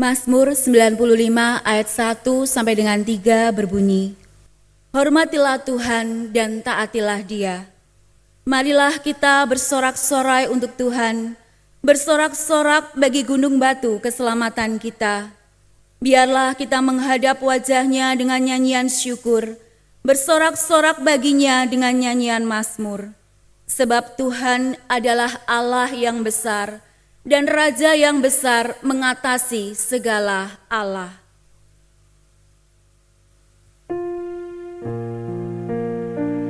Mazmur 95 ayat 1 sampai dengan 3 berbunyi, Hormatilah Tuhan dan taatilah Dia. Marilah kita bersorak-sorai untuk Tuhan, bersorak-sorak bagi gunung batu keselamatan kita. Biarlah kita menghadap wajah-Nya dengan nyanyian syukur, bersorak-sorak baginya dengan nyanyian mazmur. Sebab Tuhan adalah Allah yang besar, dan Raja yang besar mengatasi segala Allah.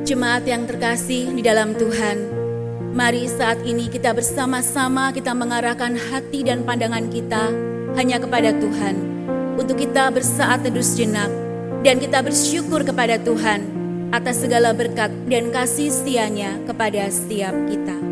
Jemaat yang terkasih di dalam Tuhan, mari saat ini kita bersama-sama kita mengarahkan hati dan pandangan kita hanya kepada Tuhan, untuk kita bersaat teduh sejenak dan kita bersyukur kepada Tuhan atas segala berkat dan kasih setia-Nya kepada setiap kita.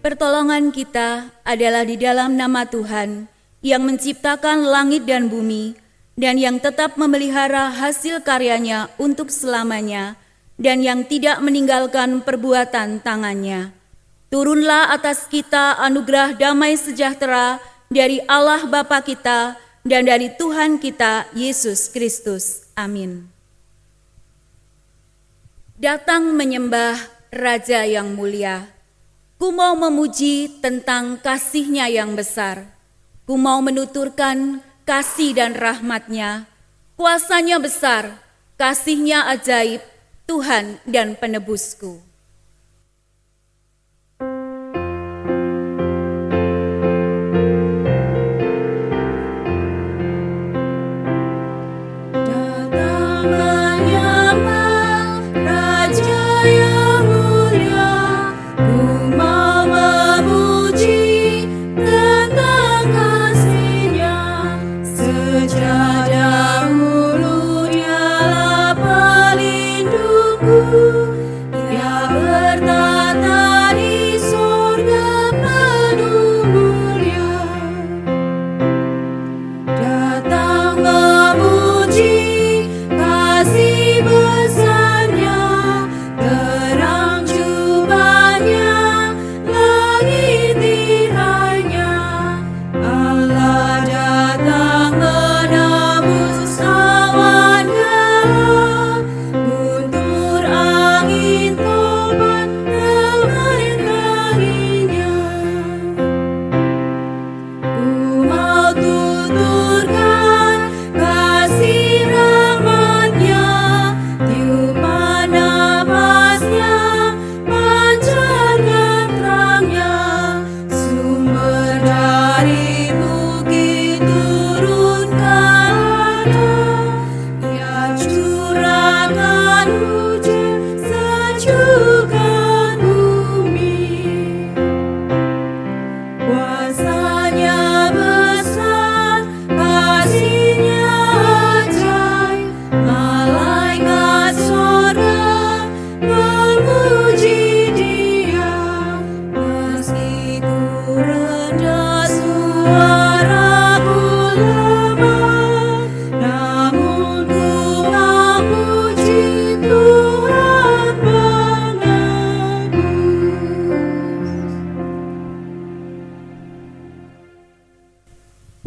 Pertolongan kita adalah di dalam nama Tuhan yang menciptakan langit dan bumi dan yang tetap memelihara hasil karyanya untuk selamanya dan yang tidak meninggalkan perbuatan tangannya. Turunlah atas kita anugerah damai sejahtera dari Allah Bapa kita dan dari Tuhan kita Yesus Kristus. Amin. Datang menyembah Raja yang mulia. Ku mau memuji tentang kasih-Nya yang besar. Ku mau menuturkan kasih dan rahmat-Nya. Kuasa-Nya besar, kasih-Nya ajaib, Tuhan dan penebusku.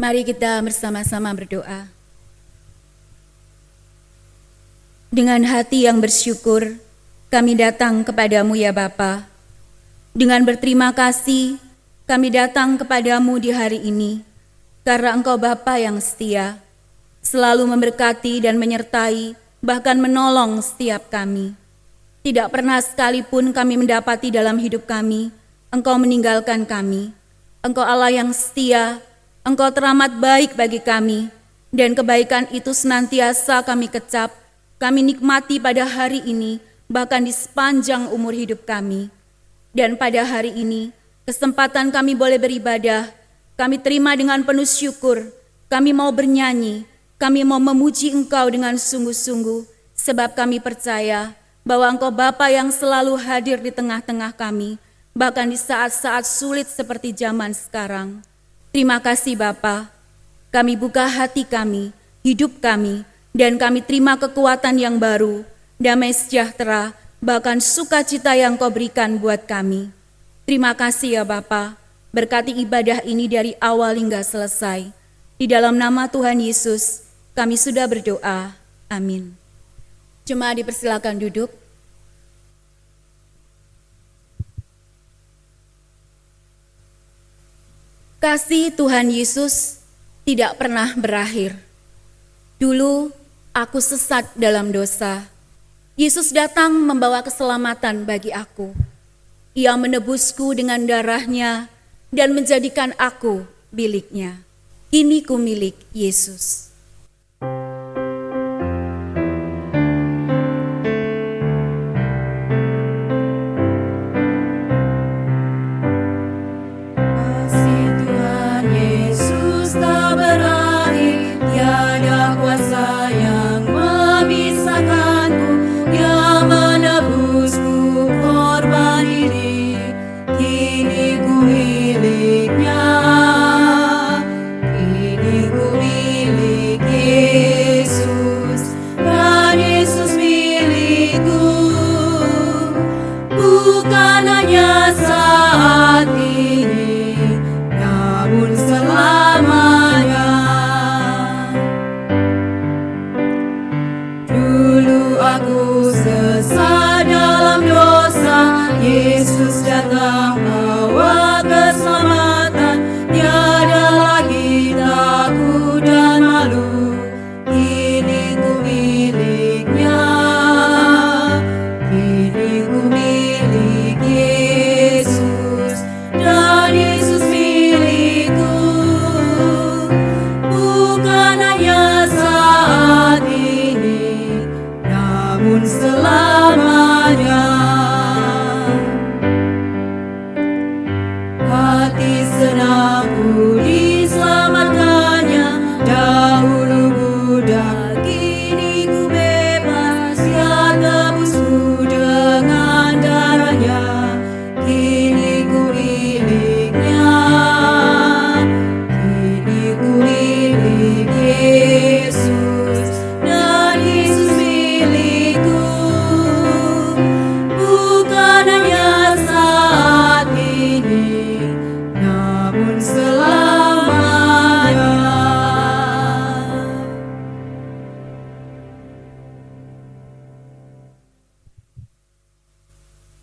Mari kita bersama-sama berdoa. Dengan hati yang bersyukur, kami datang kepadamu ya Bapa. Dengan berterima kasih, kami datang kepadamu di hari ini, karena Engkau Bapa yang setia, selalu memberkati dan menyertai, bahkan menolong setiap kami. Tidak pernah sekalipun kami mendapati dalam hidup kami, Engkau meninggalkan kami. Engkau Allah yang setia, Engkau teramat baik bagi kami, dan kebaikan itu senantiasa kami kecap, kami nikmati pada hari ini, bahkan di sepanjang umur hidup kami. Dan pada hari ini, kesempatan kami boleh beribadah, kami terima dengan penuh syukur, kami mau bernyanyi, kami mau memuji Engkau dengan sungguh-sungguh, sebab kami percaya bahwa Engkau Bapa yang selalu hadir di tengah-tengah kami, bahkan di saat-saat sulit seperti zaman sekarang. Terima kasih Bapa, kami buka hati kami, hidup kami, dan kami terima kekuatan yang baru, damai sejahtera, bahkan sukacita yang Kau berikan buat kami. Terima kasih ya Bapa, berkati ibadah ini dari awal hingga selesai. Di dalam nama Tuhan Yesus, kami sudah berdoa. Amin. Jemaat dipersilakan duduk. Kasih Tuhan Yesus tidak pernah berakhir. Dulu aku sesat dalam dosa. Yesus datang membawa keselamatan bagi aku. Ia menebusku dengan darahnya dan menjadikan aku miliknya. Kini ku milik Yesus.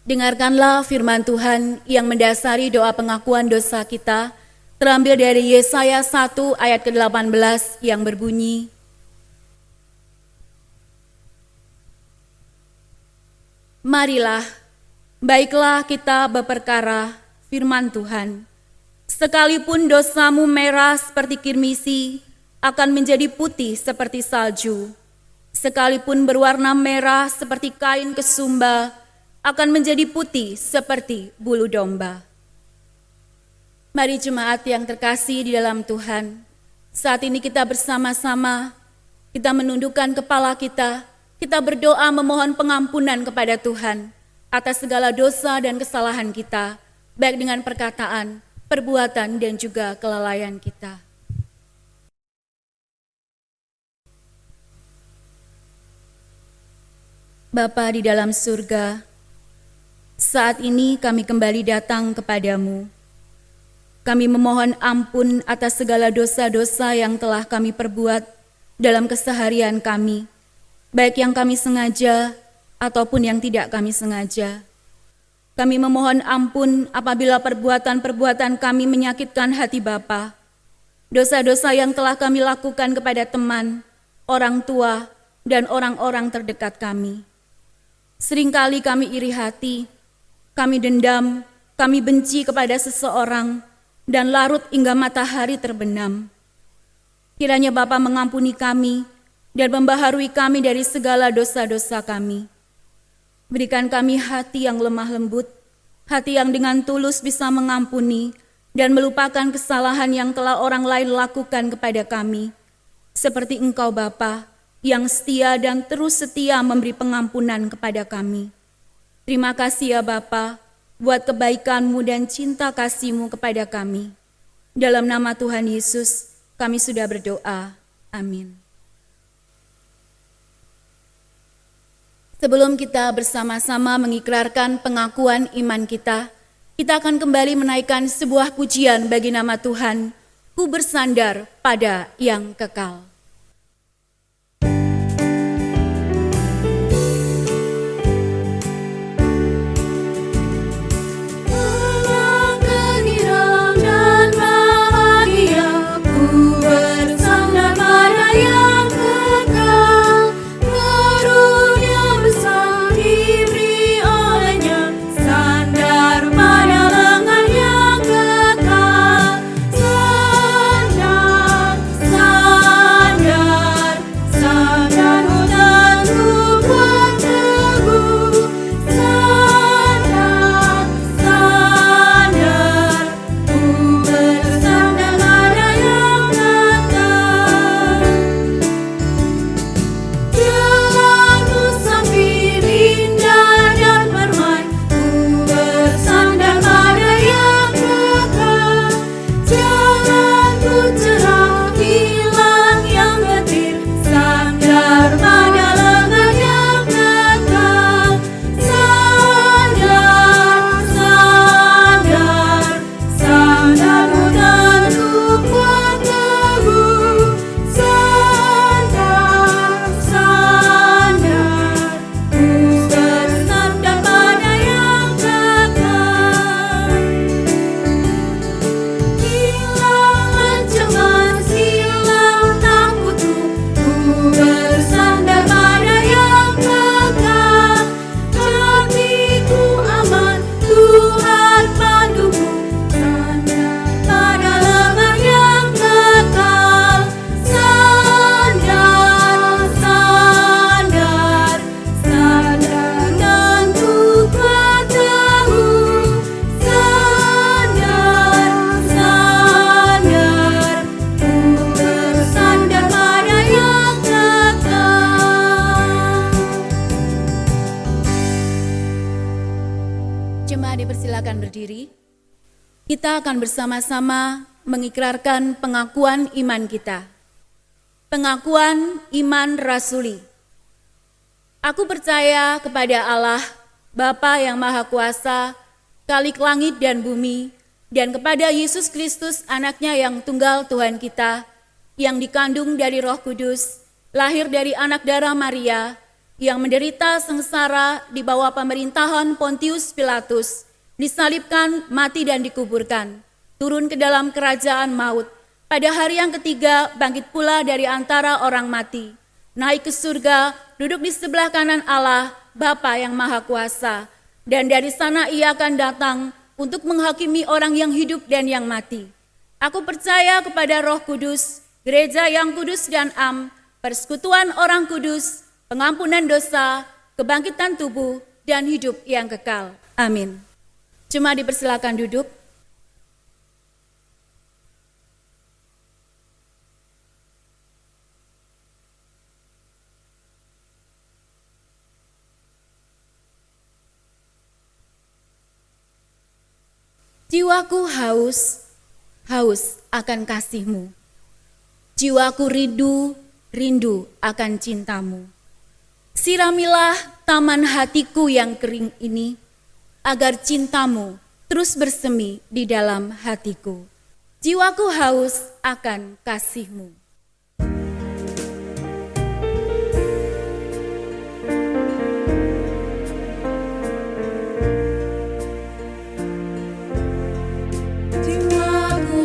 Dengarkanlah firman Tuhan yang mendasari doa pengakuan dosa kita, terambil dari Yesaya 1 ayat ke-18 yang berbunyi, marilah, baiklah kita berperkara, firman Tuhan. Sekalipun dosamu merah seperti kirmisi, akan menjadi putih seperti salju. Sekalipun berwarna merah seperti kain kesumba, akan menjadi putih seperti bulu domba. Mari jemaat yang terkasih di dalam Tuhan, saat ini kita bersama-sama, kita menundukkan kepala kita berdoa memohon pengampunan kepada Tuhan atas segala dosa dan kesalahan kita, baik dengan perkataan, perbuatan, dan juga kelalaian kita. Bapa di dalam surga, saat ini kami kembali datang kepadamu. Kami memohon ampun atas segala dosa-dosa yang telah kami perbuat dalam keseharian kami, baik yang kami sengaja ataupun yang tidak kami sengaja. Kami memohon ampun apabila perbuatan-perbuatan kami menyakitkan hati Bapa. Dosa-dosa yang telah kami lakukan kepada teman, orang tua, dan orang-orang terdekat kami. Seringkali kami iri hati, kami dendam, kami benci kepada seseorang, dan larut hingga matahari terbenam. Kiranya Bapa mengampuni kami dan membaharui kami dari segala dosa-dosa kami. Berikan kami hati yang lemah lembut, hati yang dengan tulus bisa mengampuni dan melupakan kesalahan yang telah orang lain lakukan kepada kami. Seperti Engkau Bapa, yang setia dan terus setia memberi pengampunan kepada kami. Terima kasih ya Bapa, buat kebaikan-Mu dan cinta kasih-Mu kepada kami. Dalam nama Tuhan Yesus, kami sudah berdoa. Amin. Sebelum kita bersama-sama mengikrarkan pengakuan iman kita akan kembali menaikkan sebuah pujian bagi nama Tuhan, Ku bersandar pada yang kekal. Dipersilakan berdiri. Kita akan bersama-sama mengikrarkan pengakuan iman kita. Pengakuan iman rasuli. Aku percaya kepada Allah, Bapa yang Maha Kuasa, Khalik langit dan bumi, dan kepada Yesus Kristus, Anaknya yang tunggal Tuhan kita, yang dikandung dari Roh Kudus, lahir dari anak darah Maria, yang menderita sengsara di bawah pemerintahan Pontius Pilatus, disalibkan, mati dan dikuburkan, turun ke dalam kerajaan maut, pada hari yang ketiga bangkit pula dari antara orang mati, naik ke surga, duduk di sebelah kanan Allah, Bapa yang Maha Kuasa, dan dari sana Ia akan datang untuk menghakimi orang yang hidup dan yang mati. Aku percaya kepada Roh Kudus, gereja yang kudus dan am, persekutuan orang kudus, pengampunan dosa, kebangkitan tubuh, dan hidup yang kekal. Amin. Cuma dipersilakan duduk. Jiwaku haus, haus akan kasih-Mu. Jiwaku rindu akan cinta-Mu. Siramilah taman hatiku yang kering ini, agar cinta-Mu terus bersemi di dalam hatiku. Jiwaku haus akan kasih-Mu. Jiwaku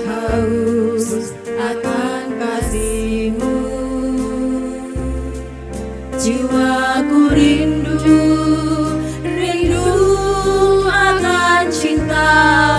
haus akan kasih-Mu. Jiwaku rindu akan cinta.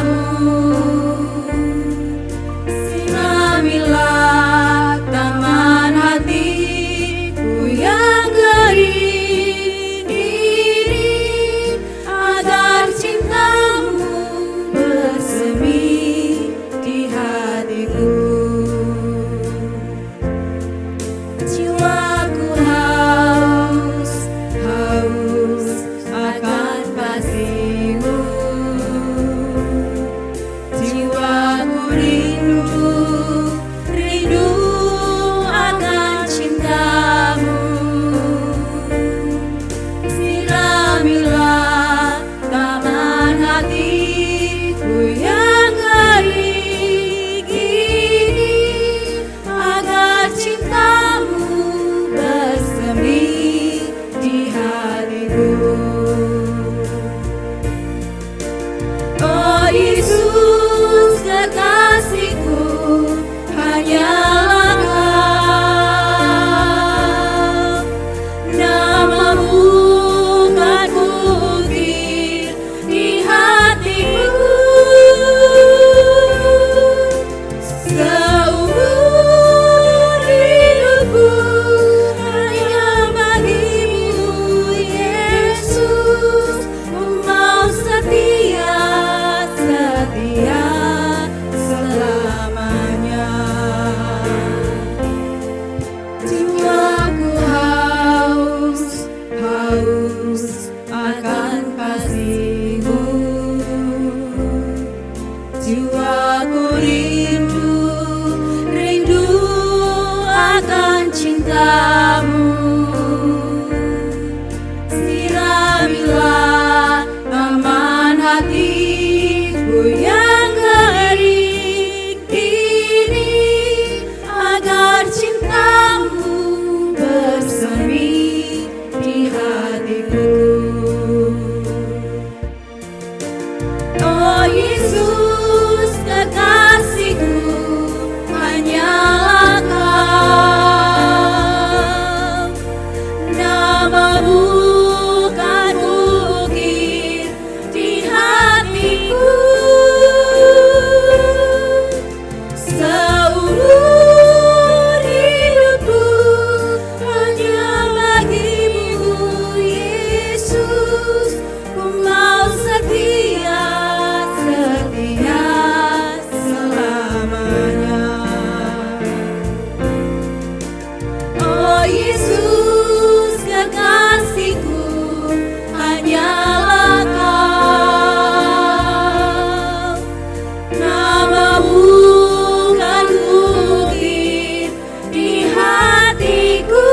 jiwaku rindu, rindu akan cintamu. Siramilah taman hatiku yang kering ini, agar cintamu bersemi di hatiku. Oh Yesus kekasihku, hanyalah Kau. Namamu kan ukir di hatiku. Seumur hidupku hanya bagimu Yesus, ku mau setia, setia selamanya. Oh Yesus kekasihku, hanyalah Kau. Namamu kan ukir di hatiku.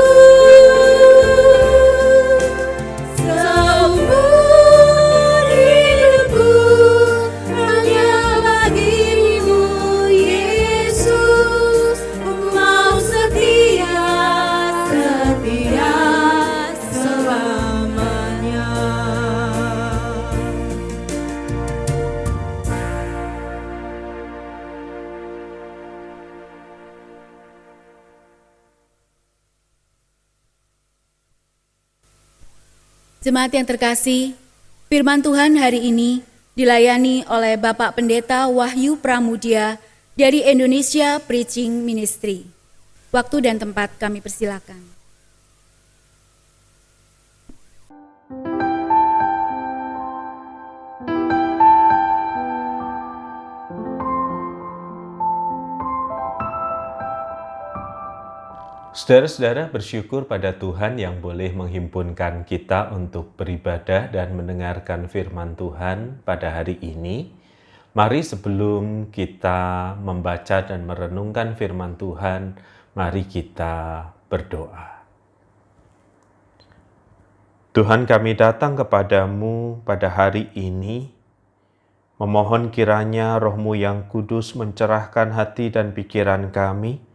Seumur hidupku hanya bagimu Yesus, ku mau setia, setia selamanya. Jemaat yang terkasih, firman Tuhan hari ini dilayani oleh Bapak Pendeta Wahyu Pramudia dari Indonesia Preaching Ministry. Waktu dan tempat kami persilakan. Saudara-saudara, bersyukur pada Tuhan yang boleh menghimpunkan kita untuk beribadah dan mendengarkan firman Tuhan pada hari ini. Mari sebelum kita membaca dan merenungkan firman Tuhan, mari kita berdoa. Tuhan, kami datang kepadamu pada hari ini, memohon kiranya Roh-Mu yang kudus mencerahkan hati dan pikiran kami,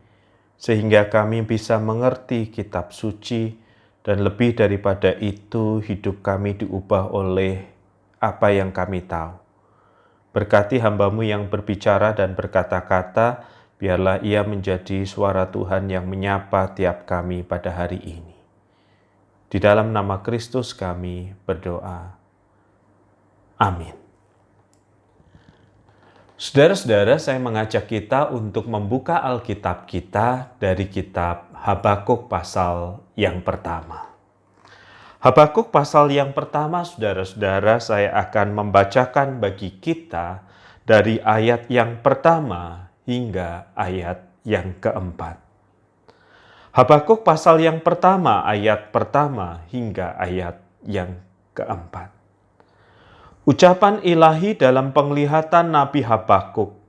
sehingga kami bisa mengerti kitab suci, dan lebih daripada itu hidup kami diubah oleh apa yang kami tahu. Berkati hamba-Mu yang berbicara dan berkata-kata, biarlah ia menjadi suara Tuhan yang menyapa tiap kami pada hari ini. Di dalam nama Kristus kami berdoa. Amin. Saudara-saudara, saya mengajak kita untuk membuka Alkitab kita dari kitab Habakuk pasal yang pertama. Habakuk pasal yang pertama, saudara-saudara, saya akan membacakan bagi kita dari ayat yang pertama hingga ayat yang keempat. Habakuk pasal yang pertama, ayat pertama hingga ayat yang keempat. Ucapan ilahi dalam penglihatan Nabi Habakuk.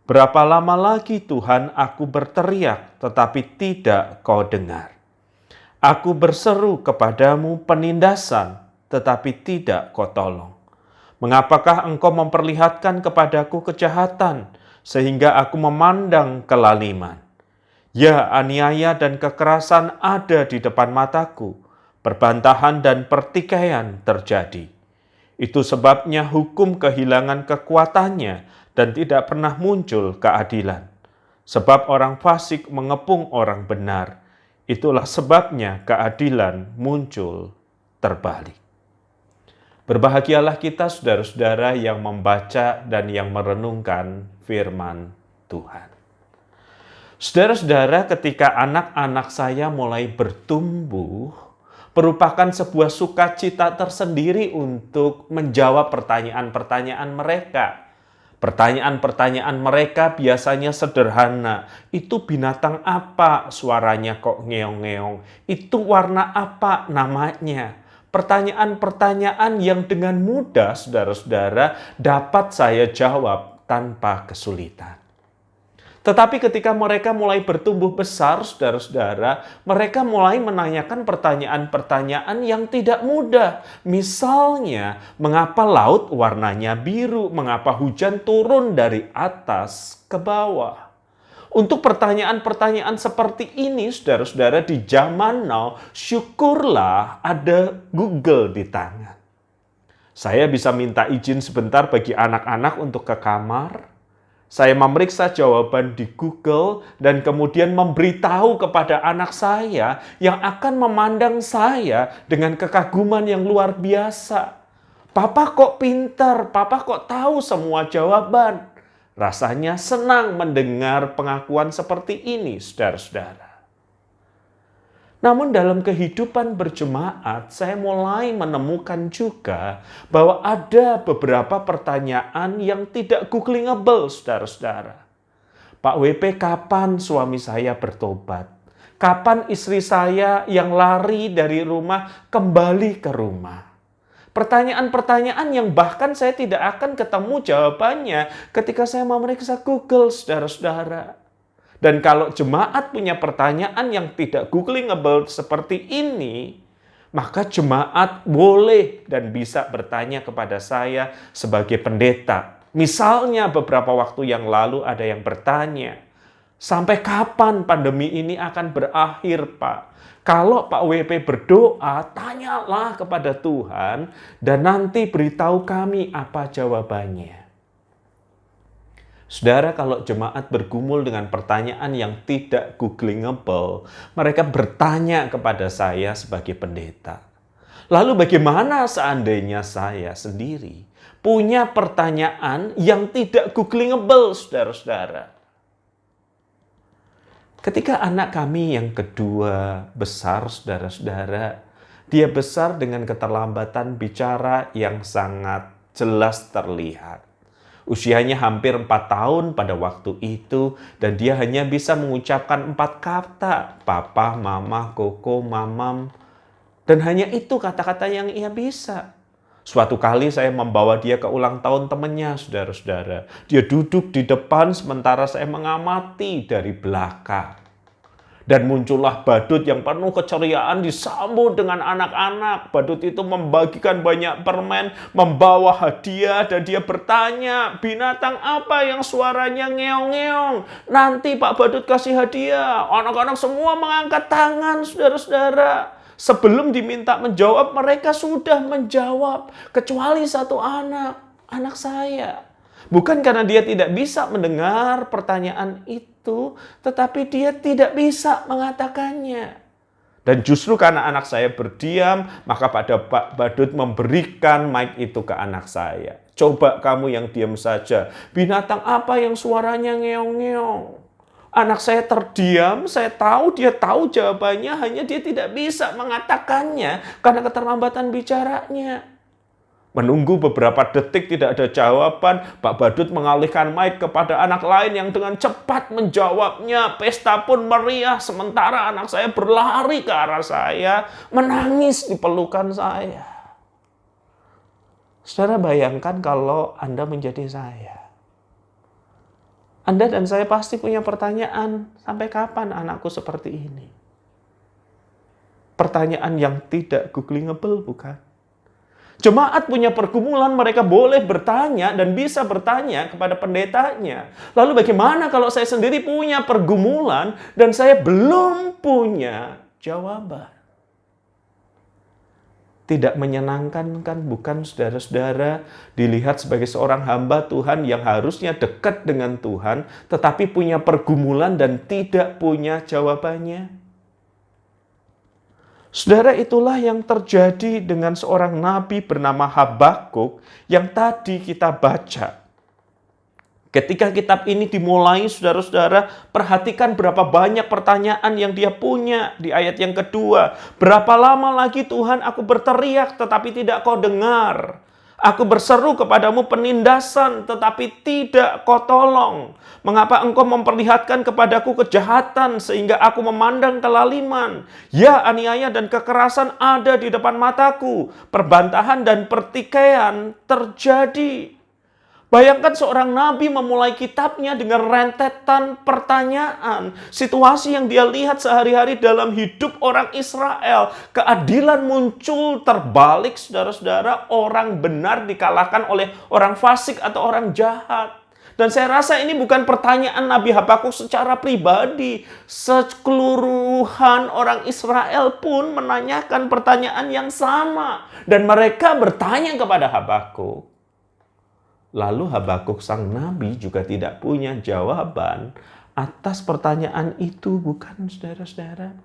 Berapa lama lagi Tuhan aku berteriak, tetapi tidak kau dengar. Aku berseru kepadamu penindasan, tetapi tidak kau tolong. Mengapakah engkau memperlihatkan kepadaku kejahatan, sehingga aku memandang kelaliman? Ya, aniaya dan kekerasan ada di depan mataku, perbantahan dan pertikaian terjadi. Itu sebabnya hukum kehilangan kekuatannya dan tidak pernah muncul keadilan. Sebab orang fasik mengepung orang benar. Itulah sebabnya keadilan muncul terbalik. Berbahagialah kita saudara-saudara yang membaca dan yang merenungkan firman Tuhan. Saudara-saudara, ketika anak-anak saya mulai bertumbuh, merupakan sebuah sukacita tersendiri untuk menjawab pertanyaan-pertanyaan mereka. Pertanyaan-pertanyaan mereka biasanya sederhana. Itu binatang apa suaranya kok ngeong-ngeong? Itu warna apa namanya? Pertanyaan-pertanyaan yang dengan mudah, saudara-saudara, dapat saya jawab tanpa kesulitan. Tetapi ketika mereka mulai bertumbuh besar, saudara-saudara, mereka mulai menanyakan pertanyaan-pertanyaan yang tidak mudah. Misalnya, mengapa laut warnanya biru? Mengapa hujan turun dari atas ke bawah? Untuk pertanyaan-pertanyaan seperti ini, saudara-saudara, di zaman now, syukurlah ada Google di tangan. Saya bisa minta izin sebentar bagi anak-anak untuk ke kamar. Saya memeriksa jawaban di Google dan kemudian memberitahu kepada anak saya yang akan memandang saya dengan kekaguman yang luar biasa. Papa kok pintar, papa kok tahu semua jawaban. Rasanya senang mendengar pengakuan seperti ini, saudara-saudara. Namun dalam kehidupan berjemaat, saya mulai menemukan juga bahwa ada beberapa pertanyaan yang tidak googlingable, saudara-saudara. Pak WP, kapan suami saya bertobat? Kapan istri saya yang lari dari rumah kembali ke rumah? Pertanyaan-pertanyaan yang bahkan saya tidak akan ketemu jawabannya ketika saya memeriksa Google, saudara-saudara. Dan kalau jemaat punya pertanyaan yang tidak googlingable seperti ini, maka jemaat boleh dan bisa bertanya kepada saya sebagai pendeta. Misalnya beberapa waktu yang lalu ada yang bertanya, sampai kapan pandemi ini akan berakhir, Pak? Kalau Pak WP berdoa, tanyalah kepada Tuhan dan nanti beritahu kami apa jawabannya. Saudara, kalau jemaat bergumul dengan pertanyaan yang tidak googlingable, mereka bertanya kepada saya sebagai pendeta. Lalu bagaimana seandainya saya sendiri punya pertanyaan yang tidak googlingable, saudara-saudara? Ketika anak kami yang kedua besar, saudara-saudara, dia besar dengan keterlambatan bicara yang sangat jelas terlihat. Usianya hampir 4 tahun pada waktu itu dan dia hanya bisa mengucapkan 4 kata. Papa, mama, koko, mamam. Dan hanya itu kata-kata yang ia bisa. Suatu kali saya membawa dia ke ulang tahun temannya, saudara-saudara. Dia duduk di depan sementara saya mengamati dari belakang. Dan muncullah badut yang penuh keceriaan disambut dengan anak-anak. Badut itu membagikan banyak permen, membawa hadiah, dan dia bertanya, binatang apa yang suaranya ngeong-ngeong? Nanti Pak Badut kasih hadiah. Anak-anak semua mengangkat tangan, saudara-saudara. Sebelum diminta menjawab, mereka sudah menjawab. Kecuali satu anak saya. Bukan karena dia tidak bisa mendengar pertanyaan itu, tetapi dia tidak bisa mengatakannya. Dan justru karena anak saya berdiam, maka pada Pak Badut memberikan mic itu ke anak saya. Coba kamu yang diam saja. Binatang apa yang suaranya ngeong-ngeong? Anak saya terdiam, saya tahu dia tahu jawabannya, hanya dia tidak bisa mengatakannya karena keterlambatan bicaranya. Menunggu beberapa detik tidak ada jawaban, Pak Badut mengalihkan mic kepada anak lain yang dengan cepat menjawabnya. Pesta pun meriah, sementara anak saya berlari ke arah saya, menangis di pelukan saya. Saudara, bayangkan kalau Anda menjadi saya. Anda dan saya pasti punya pertanyaan, sampai kapan anakku seperti ini? Pertanyaan yang tidak googlingable, bukan? Jemaat punya pergumulan, mereka boleh bertanya dan bisa bertanya kepada pendetanya. Lalu bagaimana kalau saya sendiri punya pergumulan dan saya belum punya jawaban? Tidak menyenangkan kan, bukan, saudara-saudara, dilihat sebagai seorang hamba Tuhan yang harusnya dekat dengan Tuhan, tetapi punya pergumulan dan tidak punya jawabannya? Saudara, itulah yang terjadi dengan seorang nabi bernama Habakuk yang tadi kita baca. Ketika kitab ini dimulai, saudara-saudara, perhatikan berapa banyak pertanyaan yang dia punya di ayat yang kedua. Berapa lama lagi Tuhan aku berteriak tetapi tidak kau dengar. Aku berseru kepadamu penindasan tetapi tidak kau tolong. Mengapa engkau memperlihatkan kepadaku kejahatan sehingga aku memandang kelaliman? Ya, aniaya dan kekerasan ada di depan mataku. Perbantahan dan pertikaian terjadi. Bayangkan seorang nabi memulai kitabnya dengan rentetan pertanyaan. Situasi yang dia lihat sehari-hari dalam hidup orang Israel. Keadilan muncul terbalik, saudara-saudara. Orang benar dikalahkan oleh orang fasik atau orang jahat. Dan saya rasa ini bukan pertanyaan Nabi Habakuk secara pribadi. Sekeluruhan orang Israel pun menanyakan pertanyaan yang sama. Dan mereka bertanya kepada Habakuk. Lalu Habakuk sang nabi juga tidak punya jawaban atas pertanyaan itu, bukan saudara-saudara?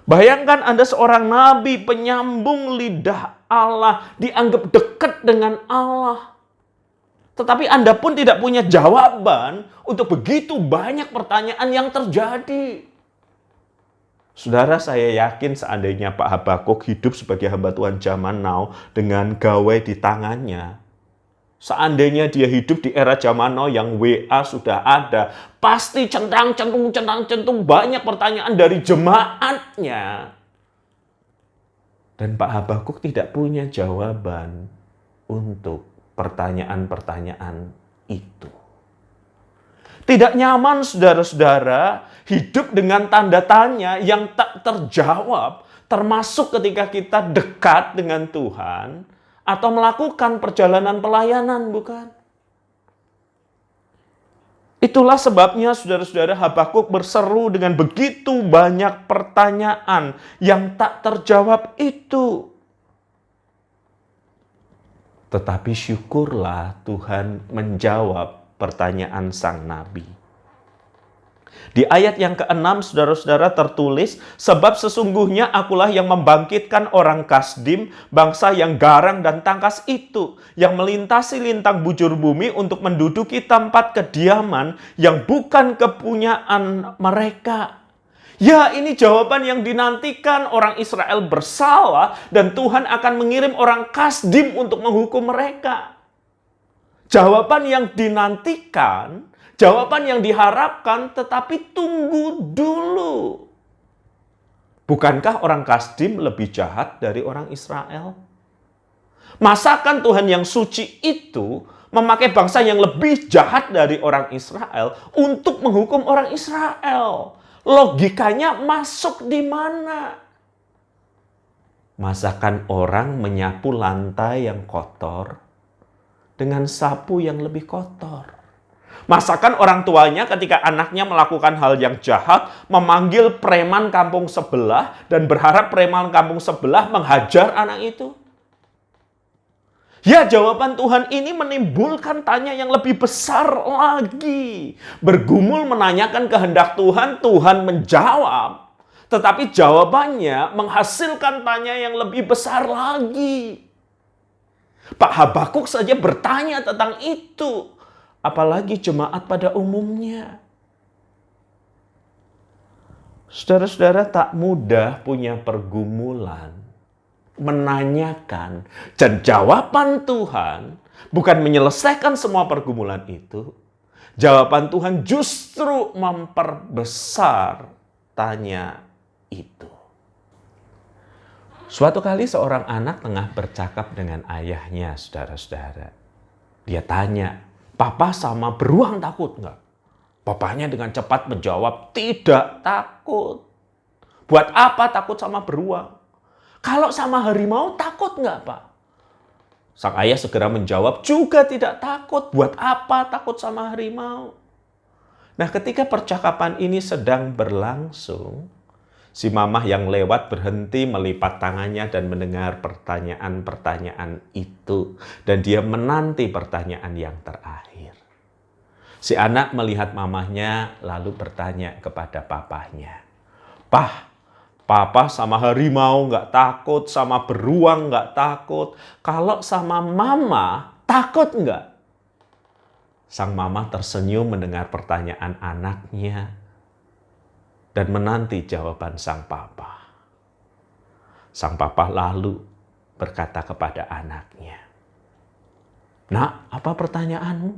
Bayangkan Anda seorang nabi penyambung lidah Allah, dianggap dekat dengan Allah. Tetapi Anda pun tidak punya jawaban untuk begitu banyak pertanyaan yang terjadi. Saudara, saya yakin seandainya Pak Habakuk hidup sebagai hamba Tuhan zaman now dengan gawai di tangannya, seandainya dia hidup di era zaman now yang WA sudah ada, pasti centang-centung banyak pertanyaan dari jemaatnya. Dan Pak Habakuk tidak punya jawaban untuk pertanyaan-pertanyaan itu. Tidak nyaman, saudara-saudara, hidup dengan tanda tanya yang tak terjawab, termasuk ketika kita dekat dengan Tuhan, atau melakukan perjalanan pelayanan, bukan? Itulah sebabnya saudara-saudara Habakuk berseru dengan begitu banyak pertanyaan yang tak terjawab itu. Tetapi syukurlah Tuhan menjawab pertanyaan sang nabi. Di ayat yang ke-6, saudara-saudara, tertulis, sebab sesungguhnya akulah yang membangkitkan orang Kasdim, bangsa yang garang dan tangkas itu, yang melintasi lintang bujur bumi untuk menduduki tempat kediaman yang bukan kepunyaan mereka. Ya, ini jawaban yang dinantikan. Orang Israel bersalah dan Tuhan akan mengirim orang Kasdim untuk menghukum mereka. Jawaban yang dinantikan, jawaban yang diharapkan, tetapi tunggu dulu. Bukankah orang Kasdim lebih jahat dari orang Israel? Masakan Tuhan yang suci itu memakai bangsa yang lebih jahat dari orang Israel untuk menghukum orang Israel? Logikanya masuk di mana? Masakan orang menyapu lantai yang kotor dengan sapu yang lebih kotor? Masakan orang tuanya ketika anaknya melakukan hal yang jahat, memanggil preman kampung sebelah dan berharap preman kampung sebelah menghajar anak itu? Ya, jawaban Tuhan ini menimbulkan tanya yang lebih besar lagi. Bergumul menanyakan kehendak Tuhan, Tuhan menjawab. Tetapi jawabannya menghasilkan tanya yang lebih besar lagi. Pak Habakuk saja bertanya tentang itu. Apalagi jemaat pada umumnya. Saudara-saudara, tak mudah punya pergumulan. Menanyakan. Dan jawaban Tuhan bukan menyelesaikan semua pergumulan itu. Jawaban Tuhan justru memperbesar tanya itu. Suatu kali seorang anak tengah bercakap dengan ayahnya, saudara-saudara. Dia tanya, "Papa sama beruang takut nggak?" Papanya dengan cepat menjawab, "Tidak takut." "Buat apa takut sama beruang? Kalau sama harimau takut nggak, Pak?" Sang ayah segera menjawab, "Juga tidak takut. Buat apa takut sama harimau?" Nah, ketika percakapan ini sedang berlangsung, si mamah yang lewat berhenti melipat tangannya dan mendengar pertanyaan-pertanyaan itu. Dan dia menanti pertanyaan yang terakhir. Si anak melihat mamahnya lalu bertanya kepada papahnya, "Pah, Papa sama harimau nggak takut, sama beruang nggak takut. Kalau sama mama, takut nggak?" Sang mama tersenyum mendengar pertanyaan anaknya dan menanti jawaban sang papa. Sang papa lalu berkata kepada anaknya, "Nak, apa pertanyaanmu?"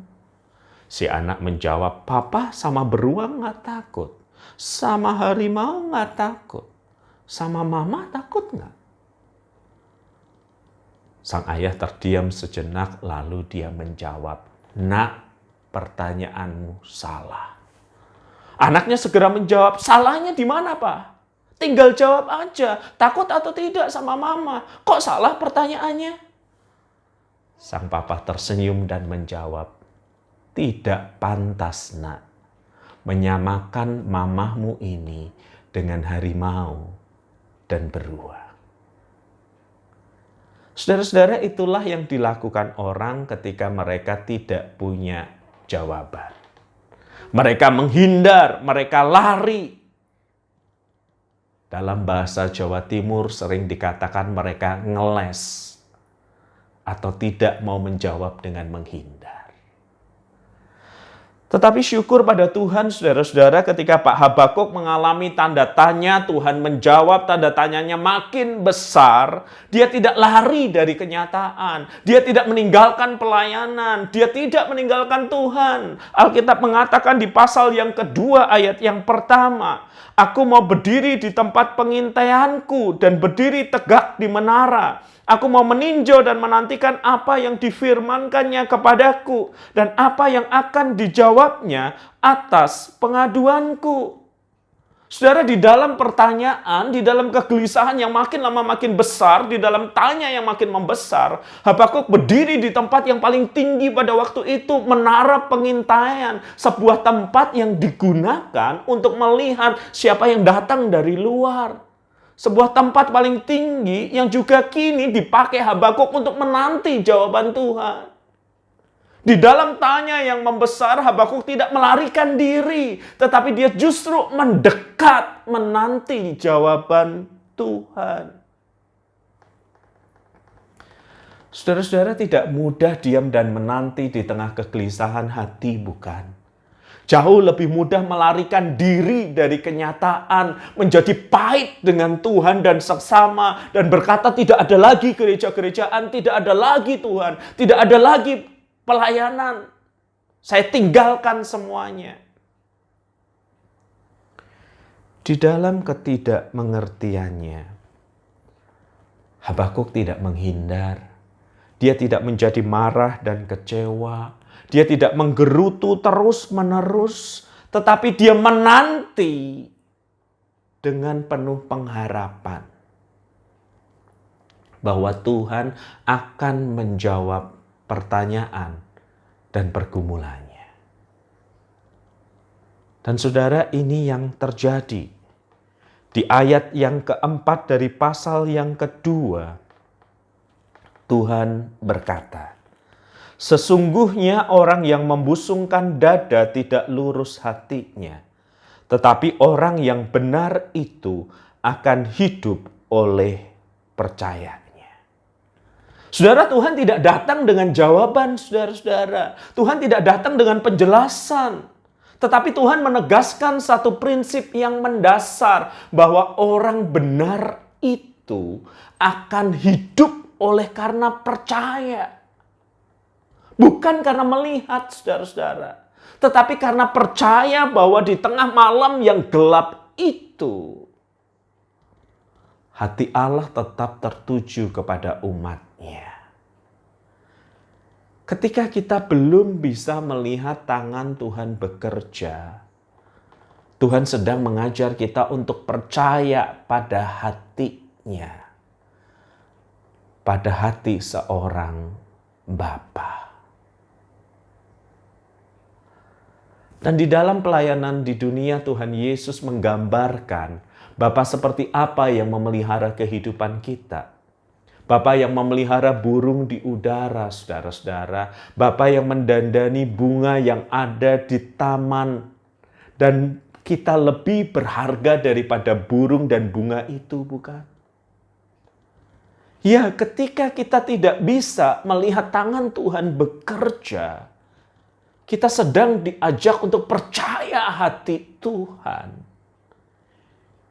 Si anak menjawab, "Papa sama beruang nggak takut, sama harimau nggak takut. Sama mama takut nggak?" Sang ayah terdiam sejenak lalu dia menjawab, "Nak, pertanyaanmu salah." Anaknya segera menjawab, "Salahnya di mana, Pak? Tinggal jawab aja, takut atau tidak sama mama. Kok salah pertanyaannya?" Sang papa tersenyum dan menjawab, "Tidak pantas, Nak, menyamakan mamahmu ini dengan harimau dan beruang." Saudara-saudara, itulah yang dilakukan orang ketika mereka tidak punya jawaban. Mereka menghindar, mereka lari. Dalam bahasa Jawa Timur sering dikatakan mereka ngeles atau tidak mau menjawab dengan menghindar. Tetapi syukur pada Tuhan, saudara-saudara, ketika Pak Habakuk mengalami tanda tanya, Tuhan menjawab tanda tanyanya makin besar. Dia tidak lari dari kenyataan. Dia tidak meninggalkan pelayanan. Dia tidak meninggalkan Tuhan. Alkitab mengatakan di pasal yang kedua ayat yang pertama, "Aku mau berdiri di tempat pengintaianku dan berdiri tegak di menara. Aku mau meninjau dan menantikan apa yang difirmankannya kepadaku dan apa yang akan dijawabnya atas pengaduanku." Saudara, di dalam pertanyaan, di dalam kegelisahan yang makin lama makin besar, di dalam tanya yang makin membesar, Habakuk berdiri di tempat yang paling tinggi pada waktu itu, menara pengintaian, sebuah tempat yang digunakan untuk melihat siapa yang datang dari luar. Sebuah tempat paling tinggi yang juga kini dipakai Habakuk untuk menanti jawaban Tuhan. Di dalam tanya yang membesar, Habakuk tidak melarikan diri, tetapi dia justru mendekat menanti jawaban Tuhan. Saudara-saudara, tidak mudah diam dan menanti di tengah kegelisahan hati, bukan? Jauh lebih mudah melarikan diri dari kenyataan, menjadi pahit dengan Tuhan dan sesama, dan berkata tidak ada lagi gereja-gerejaan, tidak ada lagi Tuhan, tidak ada lagi pelayanan. Saya tinggalkan semuanya. Di dalam ketidakmengertiannya, Habakuk tidak menghindar. Dia tidak menjadi marah dan kecewa. Dia tidak menggerutu terus-menerus, tetapi dia menanti dengan penuh pengharapan bahwa Tuhan akan menjawab pertanyaan dan pergumulannya. Dan saudara, ini yang terjadi. Di ayat yang keempat dari pasal yang kedua, Tuhan berkata, "Sesungguhnya orang yang membusungkan dada tidak lurus hatinya, tetapi orang yang benar itu akan hidup oleh percayanya." Saudara, Tuhan tidak datang dengan jawaban, saudara-saudara. Tuhan tidak datang dengan penjelasan. Tetapi Tuhan menegaskan satu prinsip yang mendasar, bahwa orang benar itu akan hidup oleh karena percaya. Bukan karena melihat, saudara-saudara, tetapi karena percaya bahwa di tengah malam yang gelap itu, hati Allah tetap tertuju kepada umat-Nya. Ketika kita belum bisa melihat tangan Tuhan bekerja, Tuhan sedang mengajar kita untuk percaya pada hati-Nya, pada hati seorang Bapa. Dan di dalam pelayanan di dunia, Tuhan Yesus menggambarkan Bapa seperti apa yang memelihara kehidupan kita. Bapa yang memelihara burung di udara, saudara-saudara. Bapa yang mendandani bunga yang ada di taman. Dan kita lebih berharga daripada burung dan bunga itu, bukan? Ya, ketika kita tidak bisa melihat tangan Tuhan bekerja, kita sedang diajak untuk percaya hati Tuhan.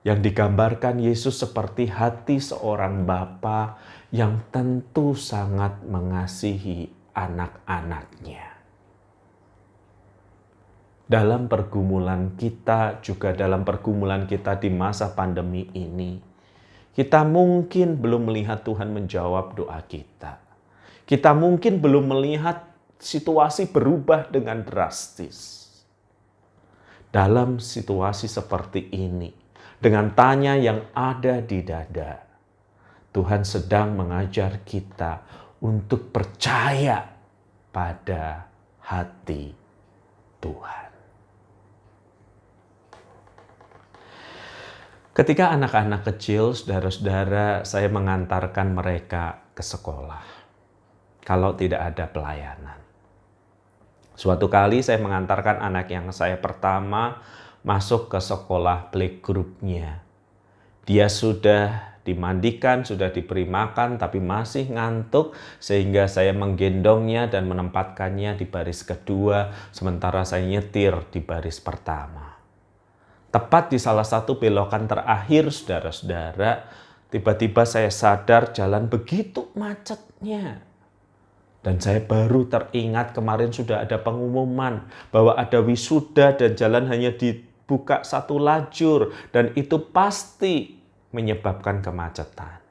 Yang digambarkan Yesus seperti hati seorang bapa yang tentu sangat mengasihi anak-anaknya. Dalam pergumulan kita, juga dalam pergumulan kita di masa pandemi ini, kita mungkin belum melihat Tuhan menjawab doa kita. Kita mungkin belum melihat situasi berubah dengan drastis. Dalam situasi seperti ini, dengan tanya yang ada di dada, Tuhan sedang mengajar kita untuk percaya pada hati Tuhan. Ketika anak-anak kecil, saudara-saudara, saya mengantarkan mereka ke sekolah. Kalau tidak ada pelayanan. Suatu kali saya mengantarkan anak yang saya pertama masuk ke sekolah playgroup-nya. Dia sudah dimandikan, sudah diberi makan, tapi masih ngantuk, sehingga saya menggendongnya dan menempatkannya di baris kedua, sementara saya nyetir di baris pertama. Tepat di salah satu belokan terakhir, saudara-saudara, tiba-tiba saya sadar jalan begitu macetnya. Dan saya baru teringat kemarin sudah ada pengumuman bahwa ada wisuda dan jalan hanya dibuka satu lajur. Dan itu pasti menyebabkan kemacetan.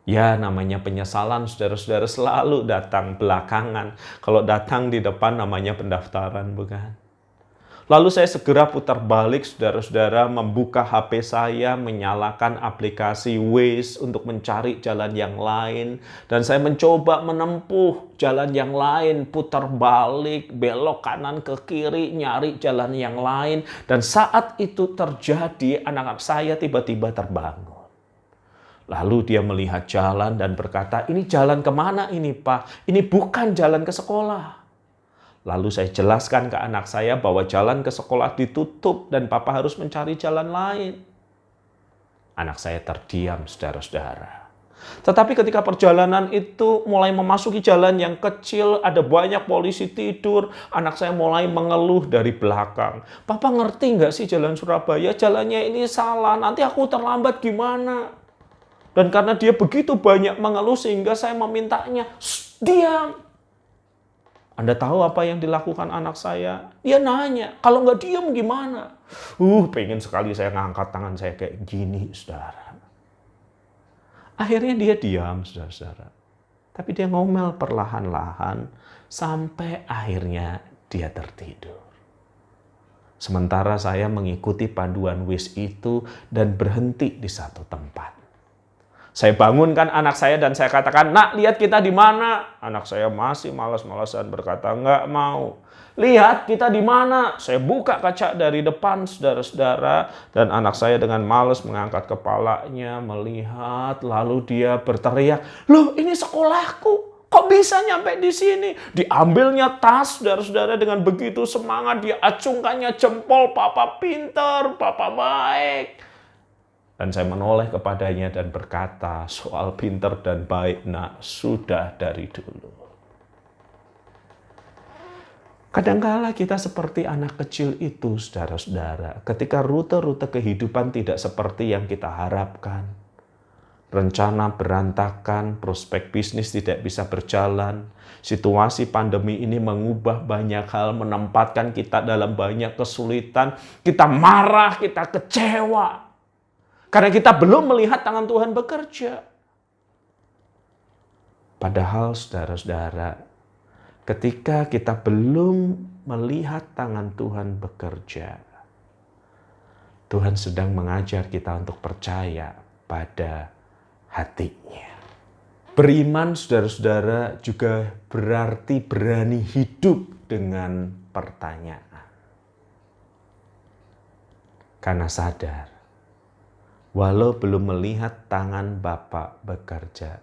Ya, namanya penyesalan, saudara-saudara, selalu datang belakangan. Kalau datang di depan namanya pendaftaran, bukan? Lalu saya segera putar balik, saudara-saudara, membuka HP saya, menyalakan aplikasi Waze untuk mencari jalan yang lain. Dan saya mencoba menempuh jalan yang lain, putar balik, belok kanan ke kiri, nyari jalan yang lain. Dan saat itu terjadi, anak-anak saya tiba-tiba terbangun. Lalu dia melihat jalan dan berkata, "Ini jalan kemana ini, Pak? Ini bukan jalan ke sekolah." Lalu saya jelaskan ke anak saya bahwa jalan ke sekolah ditutup dan Papa harus mencari jalan lain. Anak saya terdiam, saudara-saudara. Tetapi ketika perjalanan itu mulai memasuki jalan yang kecil, ada banyak polisi tidur, anak saya mulai mengeluh dari belakang. "Papa ngerti nggak sih jalan Surabaya? Jalannya ini salah, nanti aku terlambat gimana?" Dan karena dia begitu banyak mengeluh sehingga saya memintanya, "Diam." Anda tahu apa yang dilakukan anak saya? Dia nanya, kalau nggak diam gimana? Pengen sekali saya ngangkat tangan saya kayak gini, saudara. Akhirnya dia diam, saudara-saudara. Tapi dia ngomel perlahan-lahan sampai akhirnya dia tertidur. Sementara saya mengikuti panduan Waze itu dan berhenti di satu tempat. Saya bangunkan anak saya dan saya katakan, "Nak, lihat kita di mana?" Anak saya masih malas-malasan berkata, "Nggak mau." "Lihat kita di mana?" Saya buka kaca dari depan, saudara-saudara, dan anak saya dengan malas mengangkat kepalanya, melihat, lalu dia berteriak, "Loh, ini sekolahku. Kok bisa nyampe di sini?" Diambilnya tas, saudara-saudara, dengan begitu semangat dia acungkannya jempol, "Papa pinter, Papa baik." Dan saya menoleh kepadanya dan berkata, "Soal pinter dan baik, Nak, sudah dari dulu." Kadangkala kita seperti anak kecil itu, saudara-saudara, ketika rute-rute kehidupan tidak seperti yang kita harapkan. Rencana berantakan, prospek bisnis tidak bisa berjalan, situasi pandemi ini mengubah banyak hal, menempatkan kita dalam banyak kesulitan, kita marah, kita kecewa. Karena kita belum melihat tangan Tuhan bekerja. Padahal saudara-saudara, ketika kita belum melihat tangan Tuhan bekerja, Tuhan sedang mengajar kita untuk percaya pada hati-Nya. Beriman, saudara-saudara, juga berarti berani hidup dengan pertanyaan. Karena sadar, walau belum melihat tangan Bapa bekerja,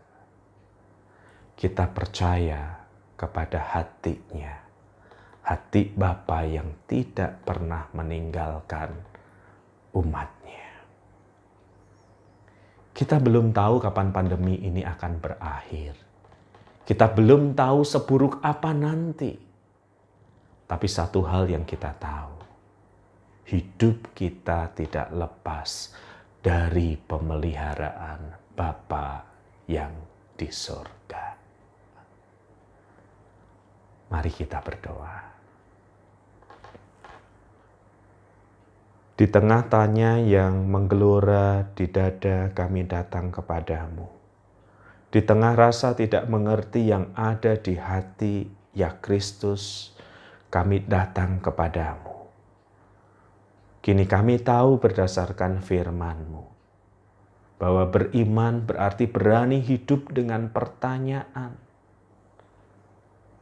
kita percaya kepada hati-Nya. Hati Bapa yang tidak pernah meninggalkan umat-Nya. Kita belum tahu kapan pandemi ini akan berakhir. Kita belum tahu seburuk apa nanti. Tapi satu hal yang kita tahu, hidup kita tidak lepas dari pemeliharaan Bapa yang di surga. Mari kita berdoa. Di tengah tanya yang menggelora di dada, kami datang kepadamu. Di tengah rasa tidak mengerti yang ada di hati ya Kristus, kami datang kepadamu. Kini kami tahu berdasarkan firman-Mu, bahwa beriman berarti berani hidup dengan pertanyaan.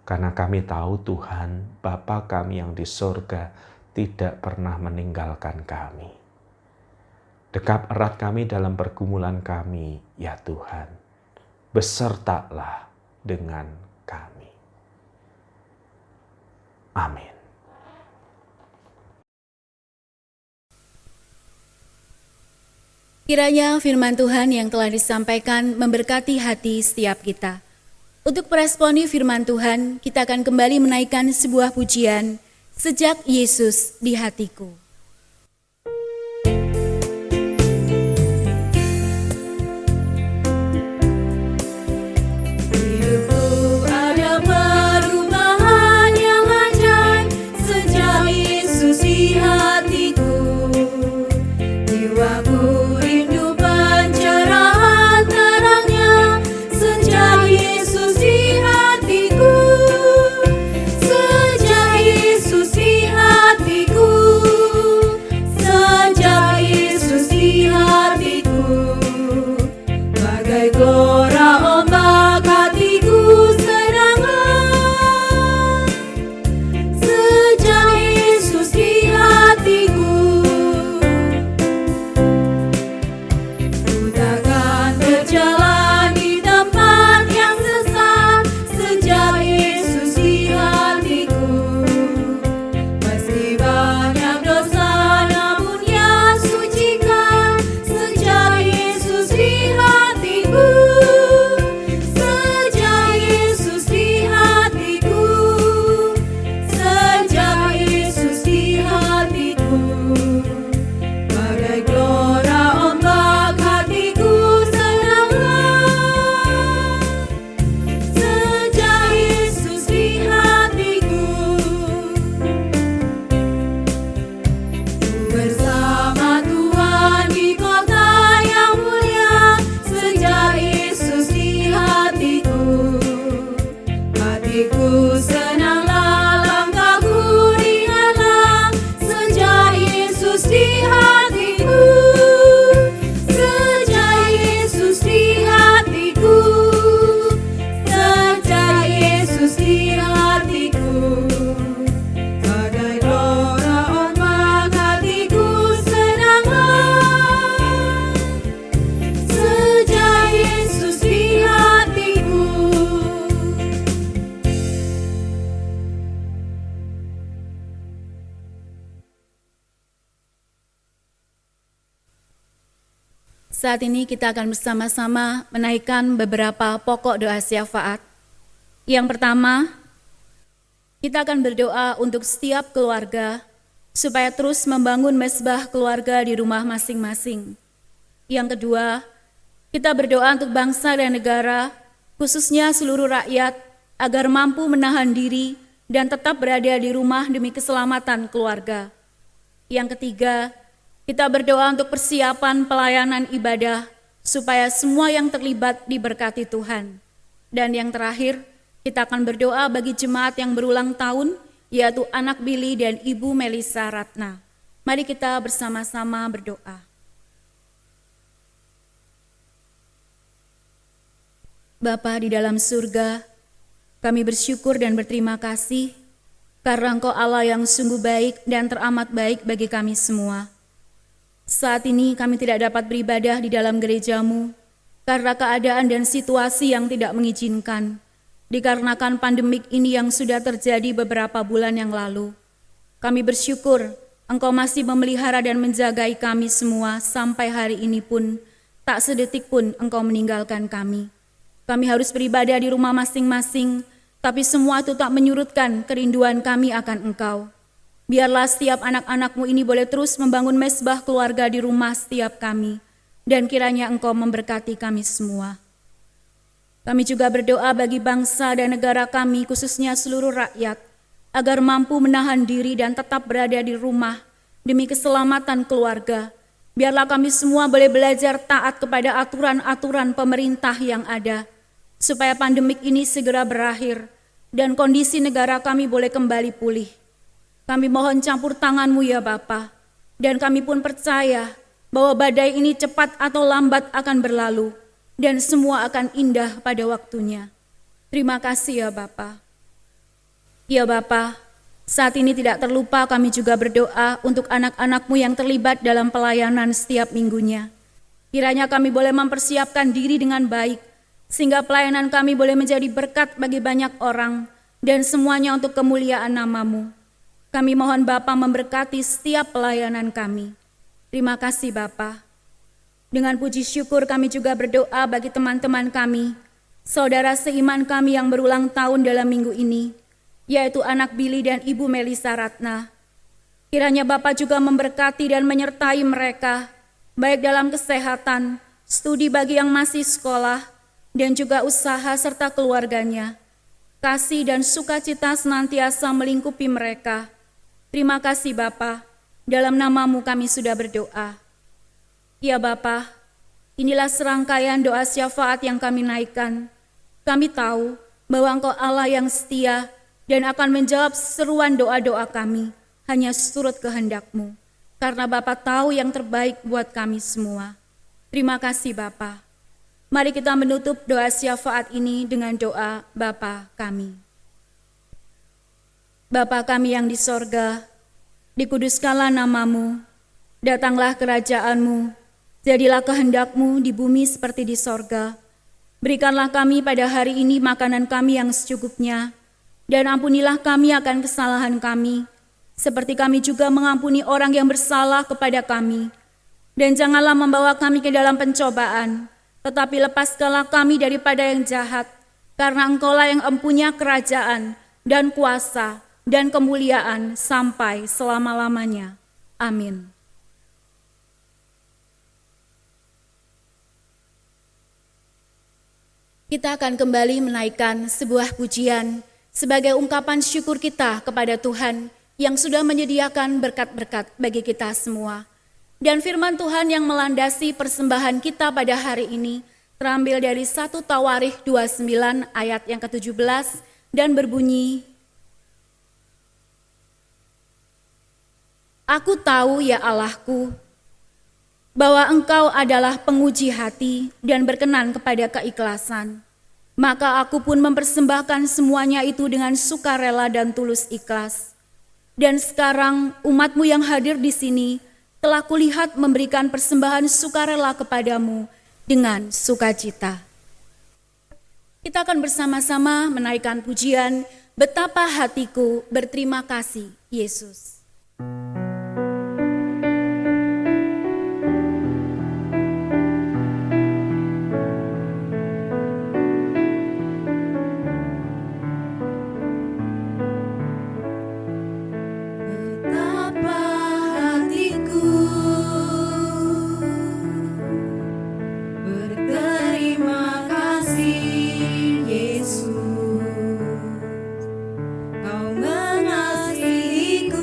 Karena kami tahu Tuhan, Bapa kami yang di sorga tidak pernah meninggalkan kami. Dekap erat kami dalam pergumulan kami, ya Tuhan. Besertalah dengan kami. Amin. Kiranya firman Tuhan yang telah disampaikan memberkati hati setiap kita. Untuk meresponi firman Tuhan, kita akan kembali menaikkan sebuah pujian, Sejak Yesus di Hatiku. Hidupku ada perubahan yang ajaib sejak Yesus di hatiku. Jiwaku rindu pencerahan terangnya sejak Yesus di hatiku. Sejak Yesus di hatiku. Sejak Yesus di hatiku. Bagai gelora ombak hatiku serangan. Sejak Yesus di hatiku. Ku takkan berjalan di tempat yang sesat. Sejak Yesus di hatiku. Meski banyak dosa namun Ia sucikan. Sejak Yesus di hatiku. Sejak Yesus di hatiku. Sejak Yesus di hatiku. Bagai gelora ombak hatiku serangan. Sejak Yesus di hatiku. Bersama Tuhan di kota yang mulia. Sejak Yesus di hatiku. Hatiku senanglah, langkahku ringanlah. Sejak Yesus di hatiku. Sejak Yesus di hatiku. Sejak Yesus di hatiku. Bagai gelora ombak hatiku serangan. Sejak Yesus di hatiku. Saat ini kita akan bersama-sama menaikkan beberapa pokok doa syafaat. Yang pertama, kita akan berdoa untuk setiap keluarga supaya terus membangun mezbah keluarga di rumah masing-masing. Yang kedua, kita berdoa untuk bangsa dan negara, khususnya seluruh rakyat, agar mampu menahan diri dan tetap berada di rumah demi keselamatan keluarga. Yang ketiga, kita berdoa untuk persiapan pelayanan ibadah supaya semua yang terlibat diberkati Tuhan. Dan yang terakhir, kita akan berdoa bagi jemaat yang berulang tahun, yaitu anak Billy dan Ibu Melisa Ratna. Mari kita bersama-sama berdoa. Bapa di dalam surga, kami bersyukur dan berterima kasih karena Engkau Allah yang sungguh baik dan teramat baik bagi kami semua. Saat ini kami tidak dapat beribadah di dalam gerejamu karena keadaan dan situasi yang tidak mengizinkan, dikarenakan pandemik ini yang sudah terjadi beberapa bulan yang lalu. Kami bersyukur Engkau masih memelihara dan menjagai kami semua sampai hari ini pun, tak sedetik pun Engkau meninggalkan kami. Kami harus beribadah di rumah masing-masing, tapi semua itu tak menyurutkan kerinduan kami akan Engkau. Biarlah setiap anak-anak-Mu ini boleh terus membangun mezbah keluarga di rumah setiap kami, dan kiranya Engkau memberkati kami semua. Kami juga berdoa bagi bangsa dan negara kami, khususnya seluruh rakyat, agar mampu menahan diri dan tetap berada di rumah demi keselamatan keluarga. Biarlah kami semua boleh belajar taat kepada aturan-aturan pemerintah yang ada, supaya pandemik ini segera berakhir, dan kondisi negara kami boleh kembali pulih. Kami mohon campur tangan-Mu ya Bapa, dan kami pun percaya bahwa badai ini cepat atau lambat akan berlalu, dan semua akan indah pada waktunya. Terima kasih ya Bapa. Ya Bapa, saat ini tidak terlupa kami juga berdoa untuk anak-anak-Mu yang terlibat dalam pelayanan setiap minggunya. Kiranya kami boleh mempersiapkan diri dengan baik, sehingga pelayanan kami boleh menjadi berkat bagi banyak orang, dan semuanya untuk kemuliaan nama-Mu. Kami mohon Bapa memberkati setiap pelayanan kami. Terima kasih Bapa. Dengan puji syukur kami juga berdoa bagi teman-teman kami, saudara seiman kami yang berulang tahun dalam minggu ini, yaitu anak Billy dan Ibu Melisa Ratna. Kiranya Bapa juga memberkati dan menyertai mereka, baik dalam kesehatan, studi bagi yang masih sekolah, dan juga usaha serta keluarganya. Kasih dan sukacita senantiasa melingkupi mereka. Terima kasih Bapa, dalam nama-Mu kami sudah berdoa. Ya Bapa, inilah serangkaian doa syafaat yang kami naikkan. Kami tahu bahwa Engkau Allah yang setia dan akan menjawab seruan doa-doa kami, hanya surut kehendak-Mu. Karena Bapa tahu yang terbaik buat kami semua. Terima kasih Bapa. Mari kita menutup doa syafaat ini dengan doa Bapa kami. Bapa kami yang di sorga, dikuduskanlah nama-Mu, datanglah kerajaan-Mu, jadilah kehendak-Mu di bumi seperti di sorga. Berikanlah kami pada hari ini makanan kami yang secukupnya, dan ampunilah kami akan kesalahan kami, seperti kami juga mengampuni orang yang bersalah kepada kami. Dan janganlah membawa kami ke dalam pencobaan, tetapi lepaskanlah kami daripada yang jahat, karena Engkau-lah yang empunya kerajaan dan kuasa dan kemuliaan sampai selama-lamanya. Amin. Kita akan kembali menaikkan sebuah pujian sebagai ungkapan syukur kita kepada Tuhan yang sudah menyediakan berkat-berkat bagi kita semua. Dan firman Tuhan yang melandasi persembahan kita pada hari ini terambil dari 1 Tawarikh 29 ayat yang ke-17 dan berbunyi, Aku tahu ya Allahku, bahwa Engkau adalah penguji hati dan berkenan kepada keikhlasan. Maka aku pun mempersembahkan semuanya itu dengan sukarela dan tulus ikhlas. Dan sekarang umat-Mu yang hadir di sini telah kulihat memberikan persembahan sukarela kepadamu dengan sukacita. Kita akan bersama-sama menaikkan pujian Betapa Hatiku Berterima Kasih Yesus. Berterima kasih Yesus, Kau mengasihiku.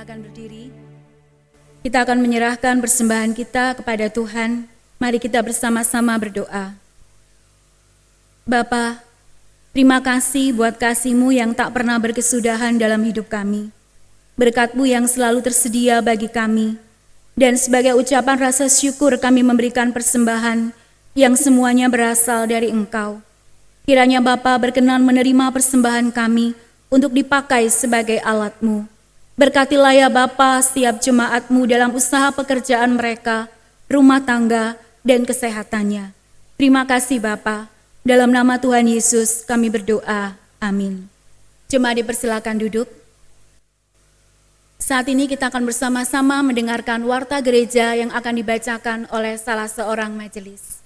dipersilakan berdiri. Kita akan menyerahkan persembahan kita kepada Tuhan. Mari kita bersama-sama berdoa. Bapa, terima kasih buat kasih-Mu yang tak pernah berkesudahan dalam hidup kami. Berkat-Mu yang selalu tersedia bagi kami. Dan sebagai ucapan rasa syukur kami memberikan persembahan yang semuanya berasal dari Engkau. Kiranya Bapa berkenan menerima persembahan kami untuk dipakai sebagai alat-Mu. Berkatilah ya Bapa setiap jemaat-Mu dalam usaha pekerjaan mereka, rumah tangga, dan kesehatannya. Terima kasih Bapa. Dalam nama Tuhan Yesus kami berdoa. Amin. Jemaat dipersilakan duduk. Saat ini kita akan bersama-sama mendengarkan warta gereja yang akan dibacakan oleh salah seorang majelis.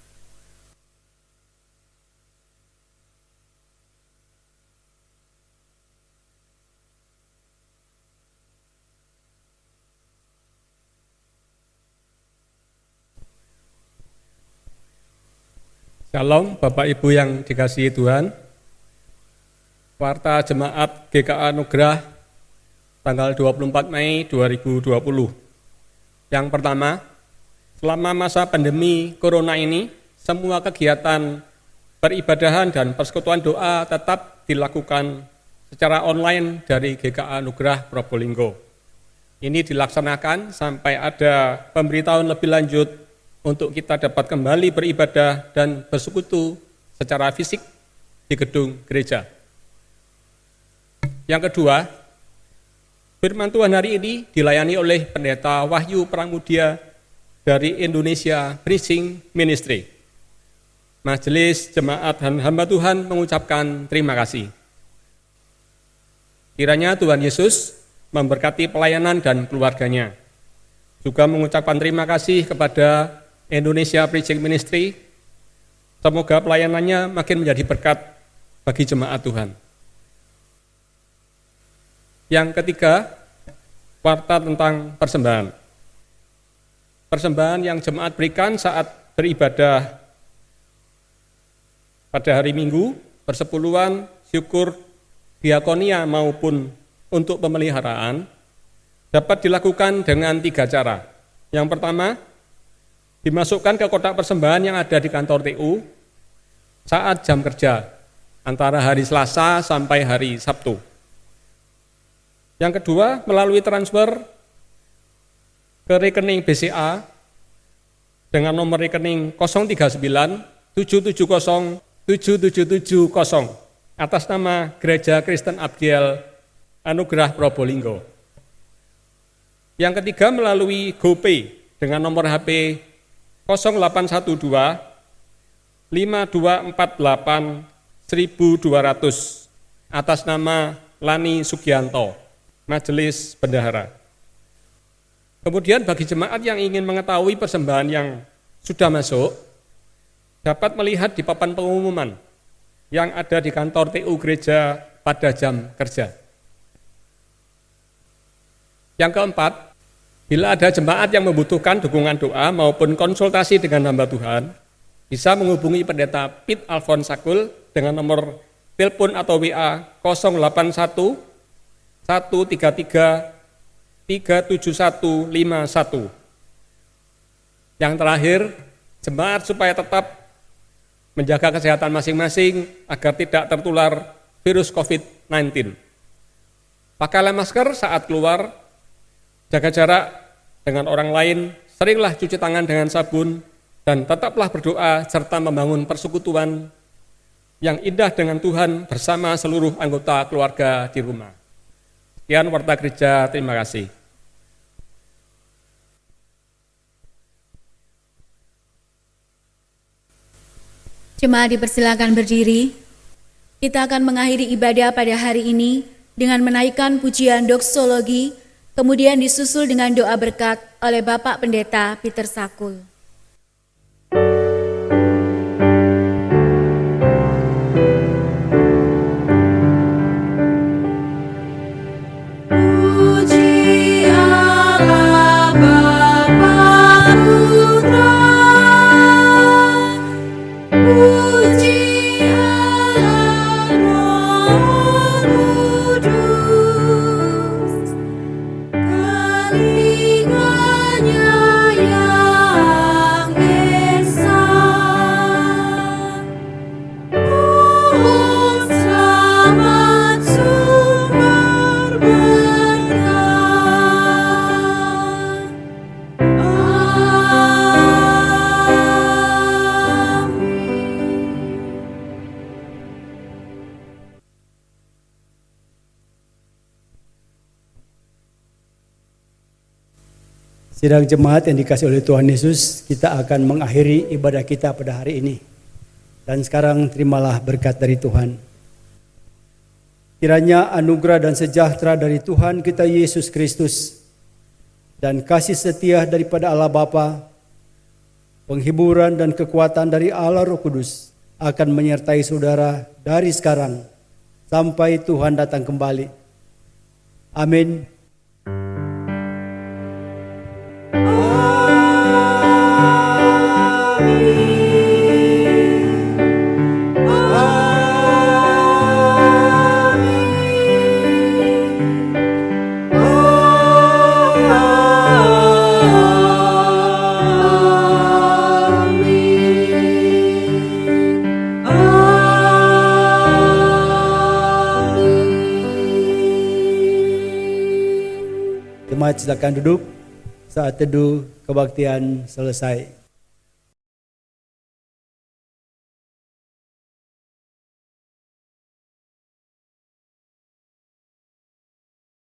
Shalom Bapak Ibu yang dikasihi Tuhan. Warta Jemaat GKA Nugrah tanggal 24 Mei 2020. Yang pertama, selama masa pandemi Corona ini, semua kegiatan peribadahan dan persekutuan doa tetap dilakukan secara online dari GKA Nugrah Probolinggo. Ini dilaksanakan sampai ada pemberitahuan lebih lanjut untuk kita dapat kembali beribadah dan bersekutu secara fisik di gedung gereja. Yang kedua, firman Tuhan hari ini dilayani oleh Pendeta Wahyu Pramudia dari Indonesia Preaching Ministry. Majelis Jemaat dan Hamba Tuhan mengucapkan terima kasih. Kiranya Tuhan Yesus memberkati pelayanan dan keluarganya. Juga mengucapkan terima kasih kepada Indonesia Preaching Ministry, semoga pelayanannya makin menjadi berkat bagi jemaat Tuhan. Yang ketiga, warta tentang persembahan. Persembahan yang jemaat berikan saat beribadah pada hari Minggu, persepuluhan, syukur, diakonia maupun untuk pemeliharaan, dapat dilakukan dengan 3 cara. Yang pertama, dimasukkan ke kotak persembahan yang ada di kantor TU saat jam kerja, antara hari Selasa sampai hari Sabtu. Yang kedua, melalui transfer ke rekening BCA dengan nomor rekening 039 770 7770 atas nama Gereja Kristen Abdiel Anugerah Probolinggo. Yang ketiga, melalui GoPay dengan nomor HP 0812 5248 1200 atas nama Lani Sugianto, Majelis Bendahara. Kemudian bagi jemaat yang ingin mengetahui persembahan yang sudah masuk, dapat melihat di papan pengumuman yang ada di kantor TU Gereja pada jam kerja. Yang keempat, bila ada jemaat yang membutuhkan dukungan doa maupun konsultasi dengan hamba Tuhan, bisa menghubungi Pendeta Pit Alfon Sakul dengan nomor telepon atau WA 081 133 37151. Yang terakhir, jemaat supaya tetap menjaga kesehatan masing-masing agar tidak tertular virus COVID-19. Pakailah masker saat keluar, jaga jarak dengan orang lain, seringlah cuci tangan dengan sabun, dan tetaplah berdoa serta membangun persekutuan yang indah dengan Tuhan bersama seluruh anggota keluarga di rumah. Sekian warta gereja, terima kasih. Jemaat dipersilakan berdiri. Kita akan mengakhiri ibadah pada hari ini dengan menaikkan pujian doksologi, kemudian disusul dengan doa berkat oleh Bapak Pendeta Peter Sakul. Puji Allah Bapa Putra, puji Allah Roh Kudus. Sidang jemaat yang dikasih oleh Tuhan Yesus, kita akan mengakhiri ibadah kita pada hari ini. Dan sekarang terimalah berkat dari Tuhan. Kiranya anugerah dan sejahtera dari Tuhan kita Yesus Kristus dan kasih setia daripada Allah Bapa, penghiburan dan kekuatan dari Allah Roh Kudus akan menyertai saudara dari sekarang sampai Tuhan datang kembali. Amin. Jemaat silakan duduk. Saat teduh kebaktian selesai.